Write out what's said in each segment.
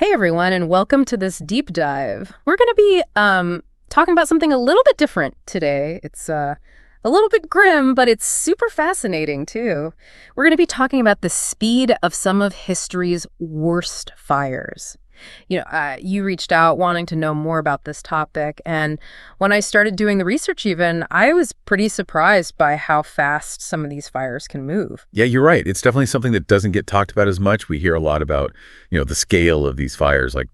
Hey everyone, and welcome to this deep dive. We're going to be talking about something a little bit different today. It's a little bit grim, but it's super fascinating too. We're going to be talking about the speed of some of history's worst fires. You reached out wanting to know more about this topic, and when I started doing the research even, I was pretty surprised by how fast some of these fires can move. Yeah, you're right. It's definitely something that doesn't get talked about as much. We hear a lot about, the scale of these fires, like,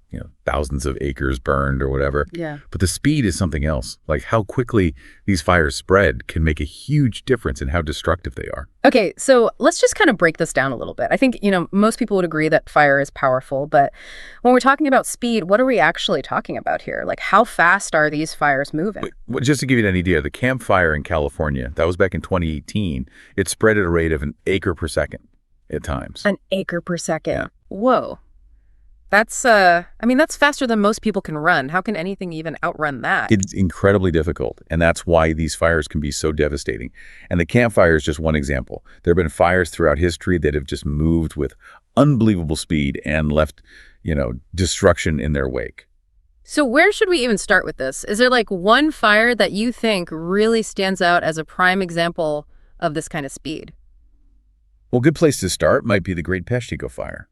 thousands of acres burned or whatever. Yeah. But the speed is something else. Like how quickly these fires spread can make a huge difference in how destructive they are. Okay, so let's just kind of break this down a little bit. I think, most people would agree that fire is powerful, but when we're talking about speed, what are we actually talking about here? Like, how fast are these fires moving? Well, just to give you an idea, the Camp Fire in California, that was back in 2018, it spread at a rate of an acre per second at times. An acre per second. Yeah. Whoa. That's faster than most people can run. How can anything even outrun that? It's incredibly difficult, and that's why these fires can be so devastating. And the Camp Fire is just one example. There have been fires throughout history that have just moved with unbelievable speed and left, destruction in their wake. So where should we even start with this? Is there like one fire that you think really stands out as a prime example of this kind of speed? Well, a good place to start might be the Great Peshtigo Fire.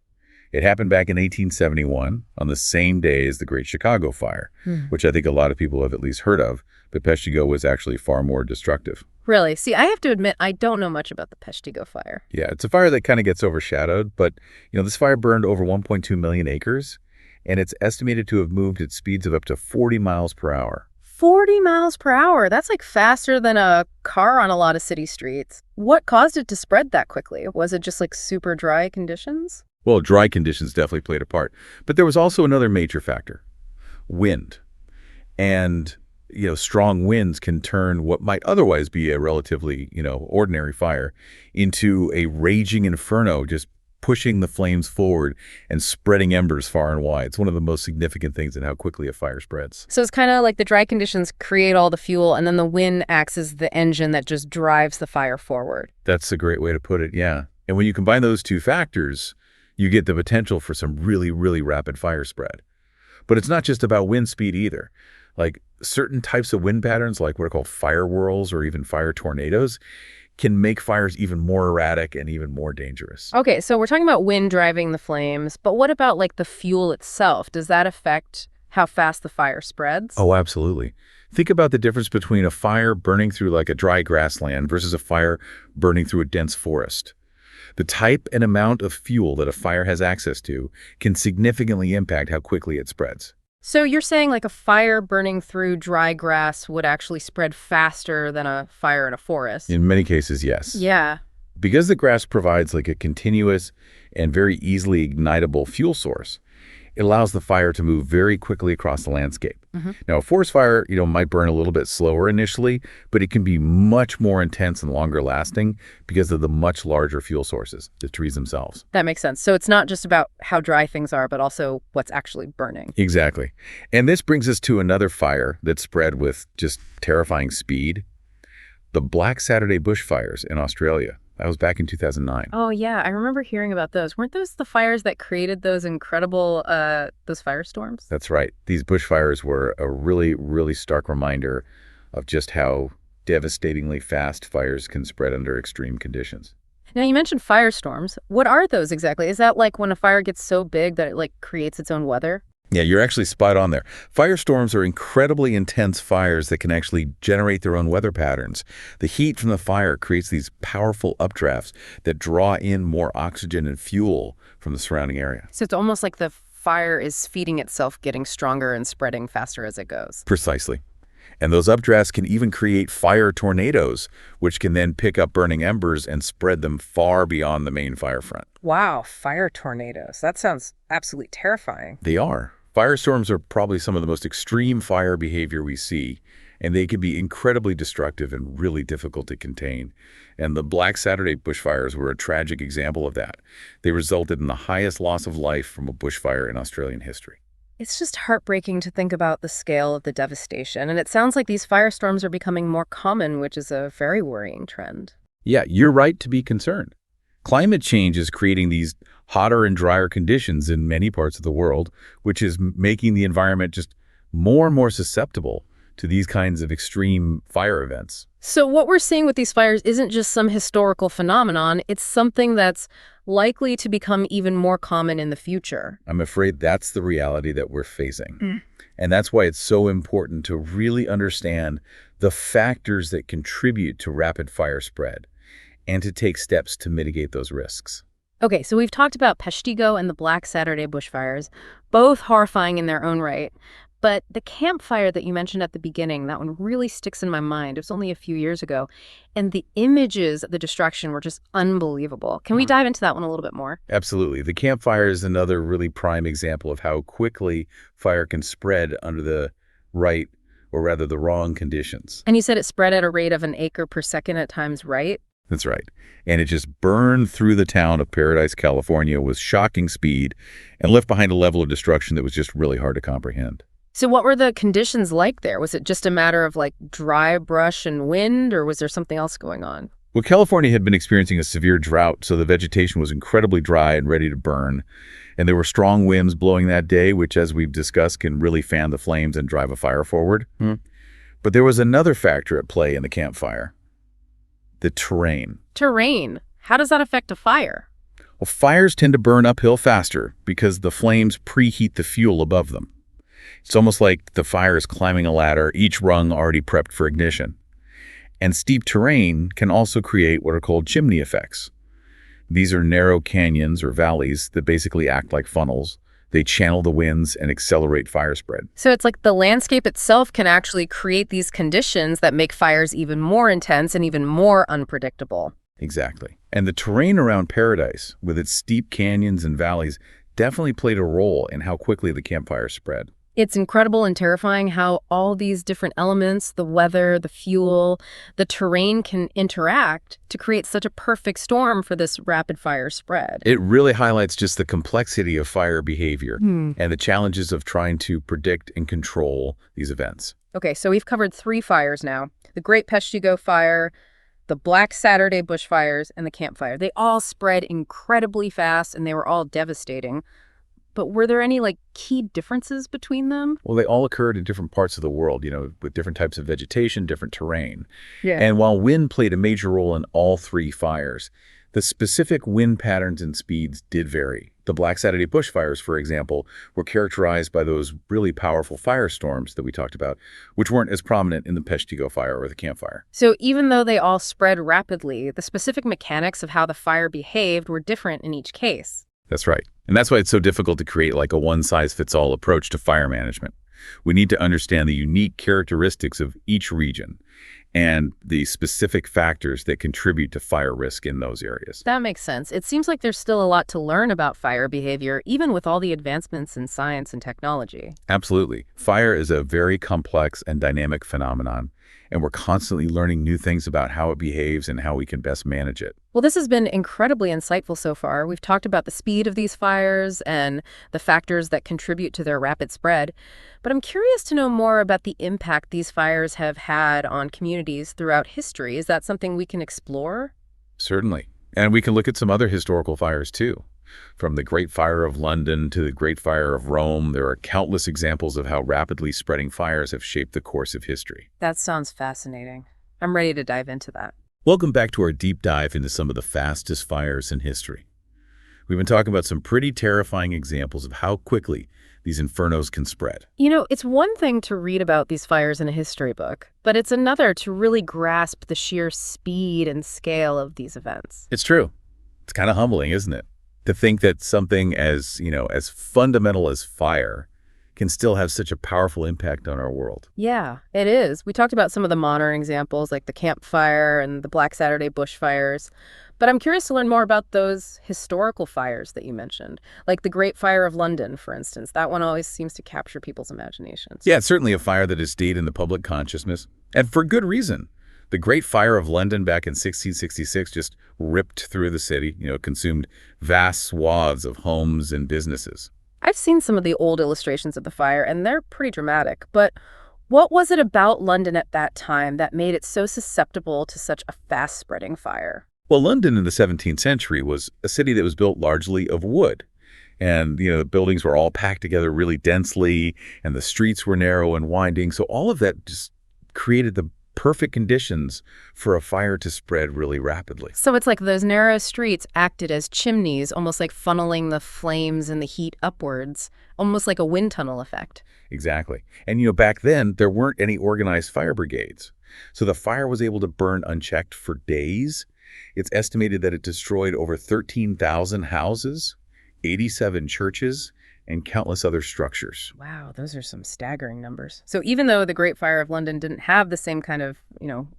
It happened back in 1871 on the same day as the Great Chicago Fire, which I think a lot of people have at least heard of, but Peshtigo was actually far more destructive. Really? See, I have to admit, I don't know much about the Peshtigo Fire. Yeah, it's a fire that kind of gets overshadowed, but this fire burned over 1.2 million acres, and it's estimated to have moved at speeds of up to 40 miles per hour. 40 miles per hour. That's like faster than a car on a lot of city streets. What caused it to spread that quickly? Was it just like super dry conditions? Well, dry conditions definitely played a part, but there was also another major factor, wind. And, strong winds can turn what might otherwise be a relatively, ordinary fire into a raging inferno, just pushing the flames forward and spreading embers far and wide. It's one of the most significant things in how quickly a fire spreads. So it's kind of like the dry conditions create all the fuel, and then the wind acts as the engine that just drives the fire forward. That's a great way to put it, yeah. And when you combine those two factors, you get the potential for some really, really rapid fire spread. But it's not just about wind speed either. Like certain types of wind patterns, like what are called fire whirls or even fire tornadoes, can make fires even more erratic and even more dangerous. Okay, so we're talking about wind driving the flames, but what about like the fuel itself? Does that affect how fast the fire spreads? Oh, absolutely. Think about the difference between a fire burning through like a dry grassland versus a fire burning through a dense forest. The type and amount of fuel that a fire has access to can significantly impact how quickly it spreads. So you're saying like a fire burning through dry grass would actually spread faster than a fire in a forest? In many cases, yes. Yeah. Because the grass provides like a continuous and very easily ignitable fuel source, it allows the fire to move very quickly across the landscape. Now, a forest fire, might burn a little bit slower initially, but it can be much more intense and longer lasting because of the much larger fuel sources, the trees themselves. That makes sense. So it's not just about how dry things are, but also what's actually burning. Exactly. And this brings us to another fire that spread with just terrifying speed. The Black Saturday bushfires in Australia. That was back in 2009. Oh, yeah. I remember hearing about those. Weren't those the fires that created those incredible, those firestorms? That's right. These bushfires were a really, really stark reminder of just how devastatingly fast fires can spread under extreme conditions. Now, you mentioned firestorms. What are those exactly? Is that like when a fire gets so big that it like creates its own weather? Yeah, you're actually spot on there. Firestorms are incredibly intense fires that can actually generate their own weather patterns. The heat from the fire creates these powerful updrafts that draw in more oxygen and fuel from the surrounding area. So it's almost like the fire is feeding itself, getting stronger and spreading faster as it goes. Precisely. And those updrafts can even create fire tornadoes, which can then pick up burning embers and spread them far beyond the main fire front. Wow, fire tornadoes. That sounds absolutely terrifying. They are. Firestorms are probably some of the most extreme fire behavior we see, and they can be incredibly destructive and really difficult to contain. And the Black Saturday bushfires were a tragic example of that. They resulted in the highest loss of life from a bushfire in Australian history. It's just heartbreaking to think about the scale of the devastation, and it sounds like these firestorms are becoming more common, which is a very worrying trend. Yeah, you're right to be concerned. Climate change is creating these hotter and drier conditions in many parts of the world, which is making the environment just more and more susceptible to these kinds of extreme fire events. So what we're seeing with these fires isn't just some historical phenomenon, it's something that's likely to become even more common in the future. I'm afraid that's the reality that we're facing. And that's why it's so important to really understand the factors that contribute to rapid fire spread and to take steps to mitigate those risks. Okay, so we've talked about Peshtigo and the Black Saturday bushfires, both horrifying in their own right. But the Camp Fire that you mentioned at the beginning, that one really sticks in my mind. It was only a few years ago. And the images of the destruction were just unbelievable. Can we dive into that one a little bit more? Absolutely. The Camp Fire is another really prime example of how quickly fire can spread under the right, or rather the wrong conditions. And you said it spread at a rate of an acre per second at times, right? That's right. And it just burned through the town of Paradise, California with shocking speed and left behind a level of destruction that was just really hard to comprehend. So what were the conditions like there? Was it just a matter of like dry brush and wind, or was there something else going on? Well, California had been experiencing a severe drought, so the vegetation was incredibly dry and ready to burn. And there were strong winds blowing that day, which, as we've discussed, can really fan the flames and drive a fire forward. But there was another factor at play in the Camp Fire: the terrain. Terrain. How does that affect a fire? Well, fires tend to burn uphill faster because the flames preheat the fuel above them. It's almost like the fire is climbing a ladder, each rung already prepped for ignition. And steep terrain can also create what are called chimney effects. These are narrow canyons or valleys that basically act like funnels. They channel the winds and accelerate fire spread. So it's like the landscape itself can actually create these conditions that make fires even more intense and even more unpredictable. Exactly. And the terrain around Paradise, with its steep canyons and valleys, definitely played a role in how quickly the Camp Fire spread. It's incredible and terrifying how all these different elements, the weather, the fuel, the terrain can interact to create such a perfect storm for this rapid fire spread. It really highlights just the complexity of fire behavior and the challenges of trying to predict and control these events. Okay, so we've covered 3 fires now: the Great Peshtigo Fire, the Black Saturday bushfires, and the Camp Fire. They all spread incredibly fast and they were all devastating. But were there any key differences between them? Well, they all occurred in different parts of the world, with different types of vegetation, different terrain. Yeah. And while wind played a major role in all 3 fires, the specific wind patterns and speeds did vary. The Black Saturday bushfires, for example, were characterized by those really powerful firestorms that we talked about, which weren't as prominent in the Peshtigo Fire or the Camp Fire. So even though they all spread rapidly, the specific mechanics of how the fire behaved were different in each case. That's right. And that's why it's so difficult to create a one-size-fits-all approach to fire management. We need to understand the unique characteristics of each region and the specific factors that contribute to fire risk in those areas. That makes sense. It seems like there's still a lot to learn about fire behavior, even with all the advancements in science and technology. Absolutely. Fire is a very complex and dynamic phenomenon, and we're constantly learning new things about how it behaves and how we can best manage it. Well, this has been incredibly insightful so far. We've talked about the speed of these fires and the factors that contribute to their rapid spread. But I'm curious to know more about the impact these fires have had on communities throughout history. Is that something we can explore? Certainly. And we can look at some other historical fires, too. From the Great Fire of London to the Great Fire of Rome, there are countless examples of how rapidly spreading fires have shaped the course of history. That sounds fascinating. I'm ready to dive into that. Welcome back to our deep dive into some of the fastest fires in history. We've been talking about some pretty terrifying examples of how quickly these infernos can spread. It's one thing to read about these fires in a history book, but it's another to really grasp the sheer speed and scale of these events. It's true. It's kind of humbling, isn't it? To think that something as fundamental as fire can still have such a powerful impact on our world. Yeah, it is. We talked about some of the modern examples like the Camp Fire and the Black Saturday bushfires, but I'm curious to learn more about those historical fires that you mentioned, like the Great Fire of London, for instance. That one always seems to capture people's imaginations. Yeah, it's certainly a fire that has stayed in the public consciousness, and for good reason. The Great Fire of London back in 1666 just ripped through the city, consumed vast swaths of homes and businesses. I've seen some of the old illustrations of the fire, and they're pretty dramatic. But what was it about London at that time that made it so susceptible to such a fast-spreading fire? Well, London in the 17th century was a city that was built largely of wood. And, the buildings were all packed together really densely, and the streets were narrow and winding. So all of that just created the perfect conditions for a fire to spread really rapidly. So it's like those narrow streets acted as chimneys, almost like funneling the flames and the heat upwards, almost like a wind tunnel effect. Exactly. And, back then, there weren't any organized fire brigades. So the fire was able to burn unchecked for days. It's estimated that it destroyed over 13,000 houses, 87 churches, and countless other structures. Wow, those are some staggering numbers. So even though the Great Fire of London didn't have the same kind of,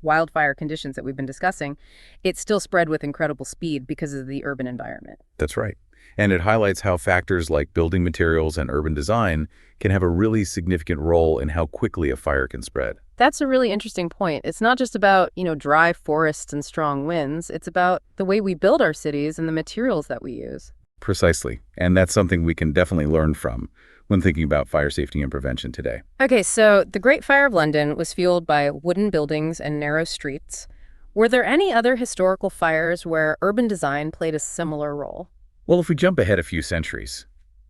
wildfire conditions that we've been discussing, it still spread with incredible speed because of the urban environment. That's right. And it highlights how factors like building materials and urban design can have a really significant role in how quickly a fire can spread. That's a really interesting point. It's not just about, dry forests and strong winds. It's about the way we build our cities and the materials that we use. Precisely. And that's something we can definitely learn from when thinking about fire safety and prevention today. Okay, so the Great Fire of London was fueled by wooden buildings and narrow streets. Were there any other historical fires where urban design played a similar role? Well, if we jump ahead a few centuries,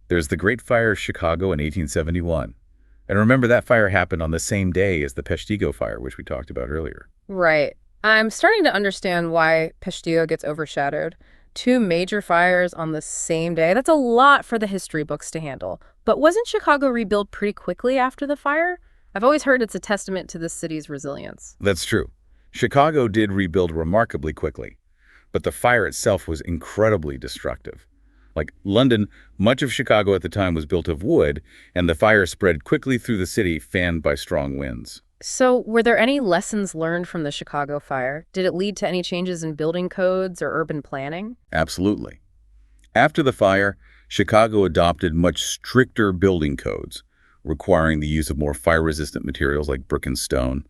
there's the Great Fire of Chicago in 1871. And remember, that fire happened on the same day as the Peshtigo fire, which we talked about earlier. Right. I'm starting to understand why Peshtigo gets overshadowed. 2 major fires on the same day. That's a lot for the history books to handle. But wasn't Chicago rebuilt pretty quickly after the fire? I've always heard it's a testament to the city's resilience. That's true. Chicago did rebuild remarkably quickly, but the fire itself was incredibly destructive. Like London, much of Chicago at the time was built of wood, and the fire spread quickly through the city, fanned by strong winds. So were there any lessons learned from the Chicago fire? Did it lead to any changes in building codes or urban planning? Absolutely. After the fire, Chicago adopted much stricter building codes, requiring the use of more fire-resistant materials like brick and stone.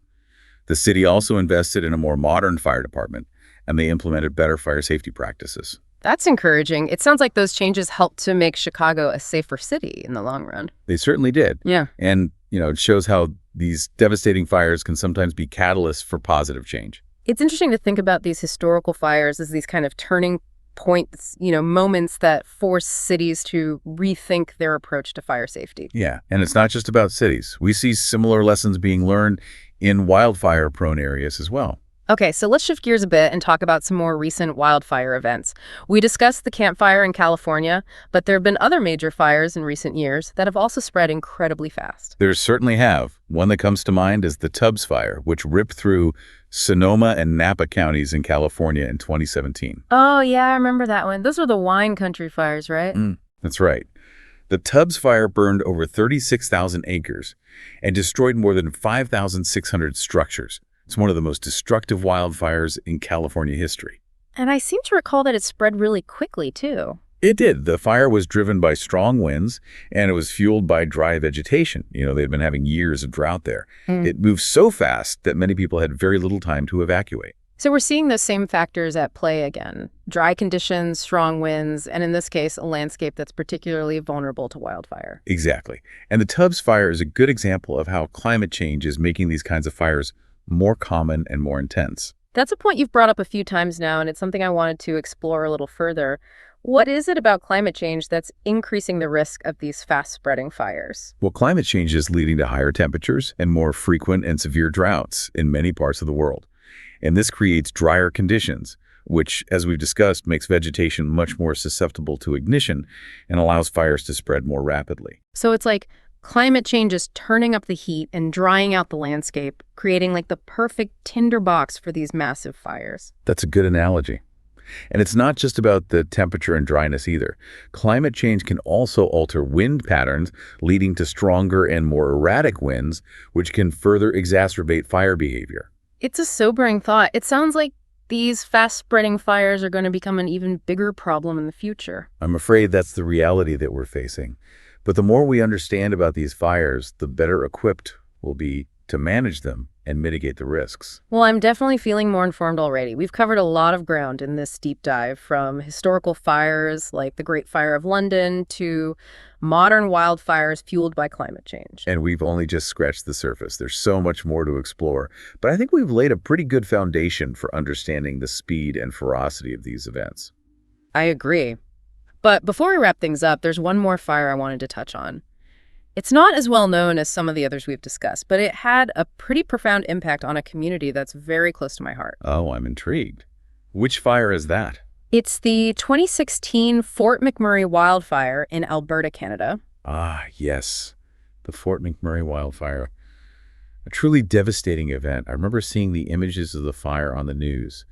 The city also invested in a more modern fire department, and they implemented better fire safety practices. That's encouraging. It sounds like those changes helped to make Chicago a safer city in the long run. They certainly did. Yeah. And, it shows how these devastating fires can sometimes be catalysts for positive change. It's interesting to think about these historical fires as these kind of turning points, moments that force cities to rethink their approach to fire safety. Yeah. And it's not just about cities. We see similar lessons being learned in wildfire-prone areas as well. Okay, so let's shift gears a bit and talk about some more recent wildfire events. We discussed the Camp Fire in California, but there have been other major fires in recent years that have also spread incredibly fast. There certainly have. One that comes to mind is the Tubbs Fire, which ripped through Sonoma and Napa counties in California in 2017. Oh, yeah, I remember that one. Those were the wine country fires, right? That's right. The Tubbs Fire burned over 36,000 acres and destroyed more than 5,600 structures. It's one of the most destructive wildfires in California history. And I seem to recall that it spread really quickly, too. It did. The fire was driven by strong winds, and it was fueled by dry vegetation. They'd been having years of drought there. It moved so fast that many people had very little time to evacuate. So we're seeing those same factors at play again. Dry conditions, strong winds, and in this case, a landscape that's particularly vulnerable to wildfire. Exactly. And the Tubbs Fire is a good example of how climate change is making these kinds of fires more common and more intense. That's a point you've brought up a few times now, and it's something I wanted to explore a little further. What is it about climate change that's increasing the risk of these fast-spreading fires? Well, climate change is leading to higher temperatures and more frequent and severe droughts in many parts of the world. And this creates drier conditions, which, as we've discussed, makes vegetation much more susceptible to ignition and allows fires to spread more rapidly. So it's like climate change is turning up the heat and drying out the landscape, creating like the perfect tinderbox for these massive fires. That's a good analogy. And it's not just about the temperature and dryness either. Climate change can also alter wind patterns, leading to stronger and more erratic winds, which can further exacerbate fire behavior. It's a sobering thought. It sounds like these fast-spreading fires are going to become an even bigger problem in the future. I'm afraid that's the reality that we're facing. But the more we understand about these fires, the better equipped we'll be to manage them and mitigate the risks. Well, I'm definitely feeling more informed already. We've covered a lot of ground in this deep dive, from historical fires like the Great Fire of London to modern wildfires fueled by climate change. And we've only just scratched the surface. There's so much more to explore. But I think we've laid a pretty good foundation for understanding the speed and ferocity of these events. I agree. But before we wrap things up, there's one more fire I wanted to touch on. It's not as well known as some of the others we've discussed, but it had a pretty profound impact on a community that's very close to my heart. Oh, I'm intrigued. Which fire is that? It's the 2016 Fort McMurray wildfire in Alberta, Canada. Ah, yes. The Fort McMurray wildfire. A truly devastating event. I remember seeing the images of the fire on the news,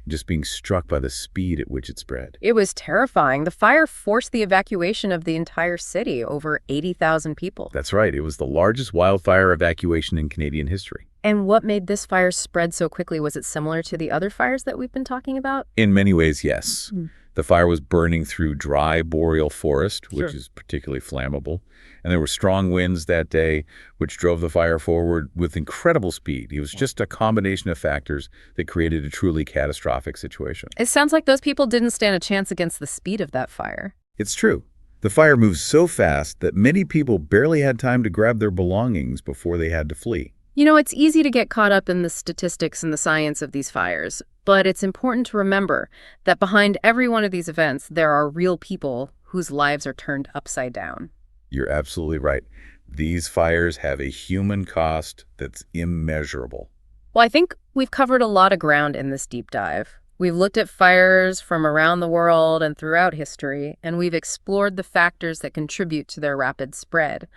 just being struck by the speed at which it spread. It was terrifying. The fire forced the evacuation of the entire city, over 80,000 people. That's right. It was the largest wildfire evacuation in Canadian history. And what made this fire spread so quickly? Was it similar to the other fires that we've been talking about? In many ways, yes. The fire was burning through dry boreal forest, which Sure. is particularly flammable. And there were strong winds that day, which drove the fire forward with incredible speed. It was just a combination of factors that created a truly catastrophic situation. It sounds like those people didn't stand a chance against the speed of that fire. It's true. The fire moved so fast that many people barely had time to grab their belongings before they had to flee. You know, it's easy to get caught up in the statistics and the science of these fires, but it's important to remember that behind every one of these events, there are real people whose lives are turned upside down. You're absolutely right. These fires have a human cost that's immeasurable. Well, I think we've covered a lot of ground in this deep dive. We've looked at fires from around the world and throughout history, and we've explored the factors that contribute to their rapid spread.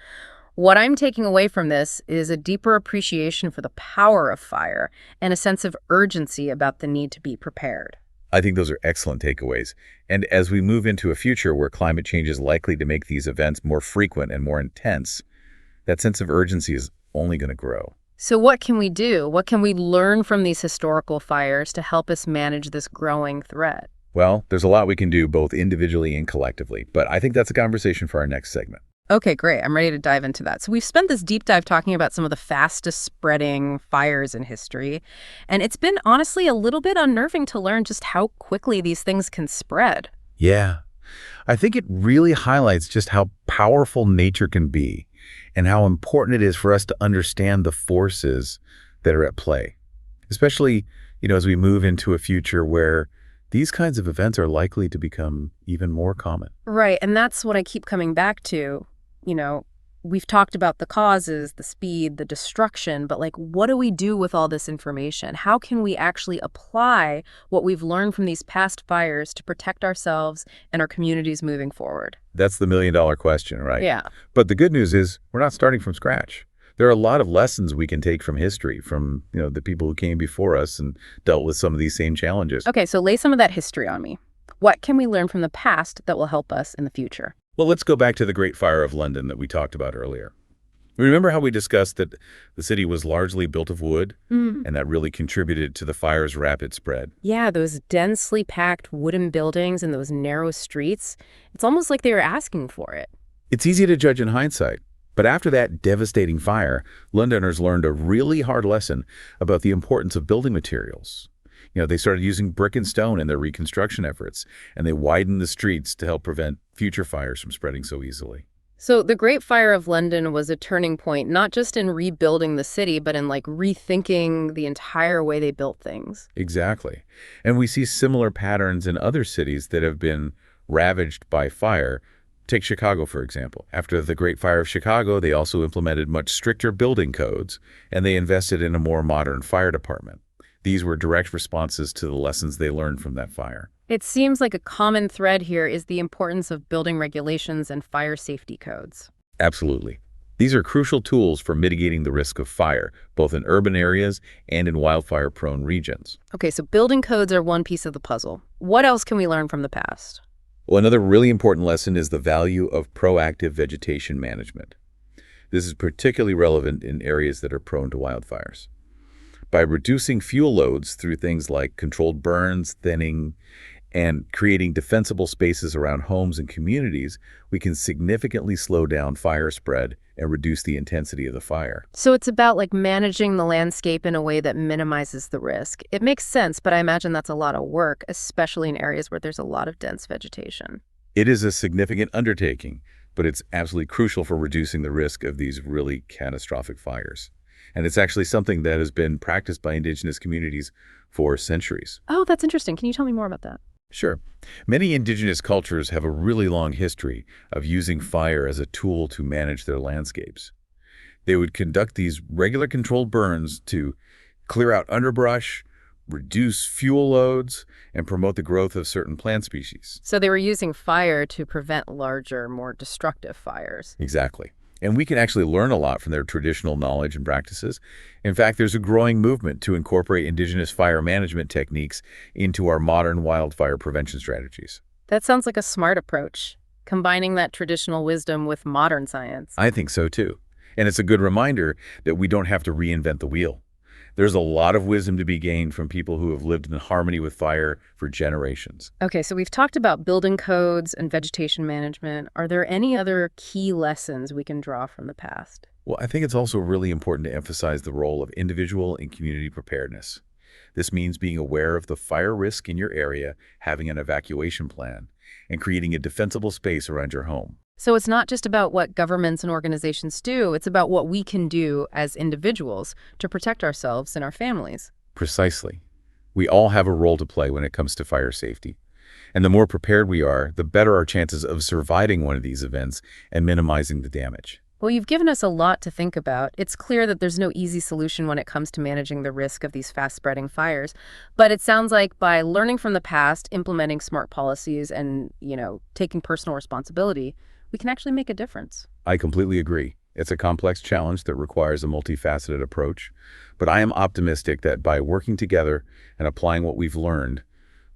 What I'm taking away from this is a deeper appreciation for the power of fire and a sense of urgency about the need to be prepared. I think those are excellent takeaways. And as we move into a future where climate change is likely to make these events more frequent and more intense, that sense of urgency is only going to grow. So what can we do? What can we learn from these historical fires to help us manage this growing threat? Well, there's a lot we can do both individually and collectively, but I think that's a conversation for our next segment. Okay, great. I'm ready to dive into that. So we've spent this deep dive talking about some of the fastest spreading fires in history, and it's been honestly a little bit unnerving to learn just how quickly these things can spread. Yeah, I think it really highlights just how powerful nature can be and how important it is for us to understand the forces that are at play, especially, as we move into a future where these kinds of events are likely to become even more common. Right, and that's what I keep coming back to. We've talked about the causes, the speed, the destruction, but what do we do with all this information? How can we actually apply what we've learned from these past fires to protect ourselves and our communities moving forward? That's the million-dollar question, right? Yeah. But the good news is we're not starting from scratch. There are a lot of lessons we can take from history, from the people who came before us and dealt with some of these same challenges. Okay, so lay some of that history on me. What can we learn from the past that will help us in the future? Well, let's go back to the Great Fire of London that we talked about earlier. Remember how we discussed that the city was largely built of wood, and that really contributed to the fire's rapid spread? Yeah, those densely packed wooden buildings and those narrow streets, it's almost like they were asking for it. It's easy to judge in hindsight, but after that devastating fire, Londoners learned a really hard lesson about the importance of building materials. They started using brick and stone in their reconstruction efforts, and they widened the streets to help prevent future fires from spreading so easily. So the Great Fire of London was a turning point, not just in rebuilding the city, but in rethinking the entire way they built things. Exactly. And we see similar patterns in other cities that have been ravaged by fire. Take Chicago, for example. After the Great Fire of Chicago, they also implemented much stricter building codes, and they invested in a more modern fire department. These were direct responses to the lessons they learned from that fire. It seems like a common thread here is the importance of building regulations and fire safety codes. Absolutely. These are crucial tools for mitigating the risk of fire, both in urban areas and in wildfire-prone regions. Okay, so building codes are one piece of the puzzle. What else can we learn from the past? Well, another really important lesson is the value of proactive vegetation management. This is particularly relevant in areas that are prone to wildfires. By reducing fuel loads through things like controlled burns, thinning, And creating defensible spaces around homes and communities, we can significantly slow down fire spread and reduce the intensity of the fire. So it's about like managing the landscape in a way that minimizes the risk. It makes sense, but I imagine that's a lot of work, especially in areas where there's a lot of dense vegetation. It is a significant undertaking, but it's absolutely crucial for reducing the risk of these really catastrophic fires. And it's actually something that has been practiced by indigenous communities for centuries. Oh, that's interesting. Can you tell me more about that? Sure. Many indigenous cultures have a really long history of using fire as a tool to manage their landscapes. They would conduct these regular controlled burns to clear out underbrush, reduce fuel loads, and promote the growth of certain plant species. So they were using fire to prevent larger, more destructive fires. Exactly. And we can actually learn a lot from their traditional knowledge and practices. In fact, there's a growing movement to incorporate indigenous fire management techniques into our modern wildfire prevention strategies. That sounds like a smart approach, combining that traditional wisdom with modern science. I think so too. And it's a good reminder that we don't have to reinvent the wheel. There's a lot of wisdom to be gained from people who have lived in harmony with fire for generations. Okay, so we've talked about building codes and vegetation management. Are there any other key lessons we can draw from the past? Well, I think it's also really important to emphasize the role of individual and community preparedness. This means being aware of the fire risk in your area, having an evacuation plan, and creating a defensible space around your home. So it's not just about what governments and organizations do, it's about what we can do as individuals to protect ourselves and our families. Precisely. We all have a role to play when it comes to fire safety. And the more prepared we are, the better our chances of surviving one of these events and minimizing the damage. Well, you've given us a lot to think about. It's clear that there's no easy solution when it comes to managing the risk of these fast-spreading fires. But it sounds like by learning from the past, implementing smart policies, and, taking personal responsibility, we can actually make a difference. I completely agree. It's a complex challenge that requires a multifaceted approach. But I am optimistic that by working together and applying what we've learned,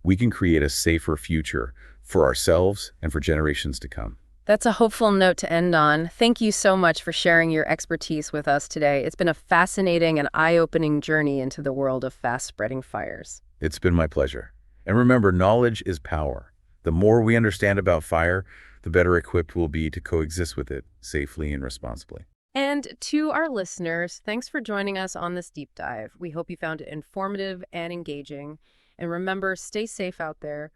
we can create a safer future for ourselves and for generations to come. That's a hopeful note to end on. Thank you so much for sharing your expertise with us today. It's been a fascinating and eye-opening journey into the world of fast-spreading fires. It's been my pleasure. And remember, knowledge is power. The more we understand about fire, the better equipped we'll be to coexist with it safely and responsibly. And to our listeners, thanks for joining us on this deep dive. We hope you found it informative and engaging. And remember, stay safe out there.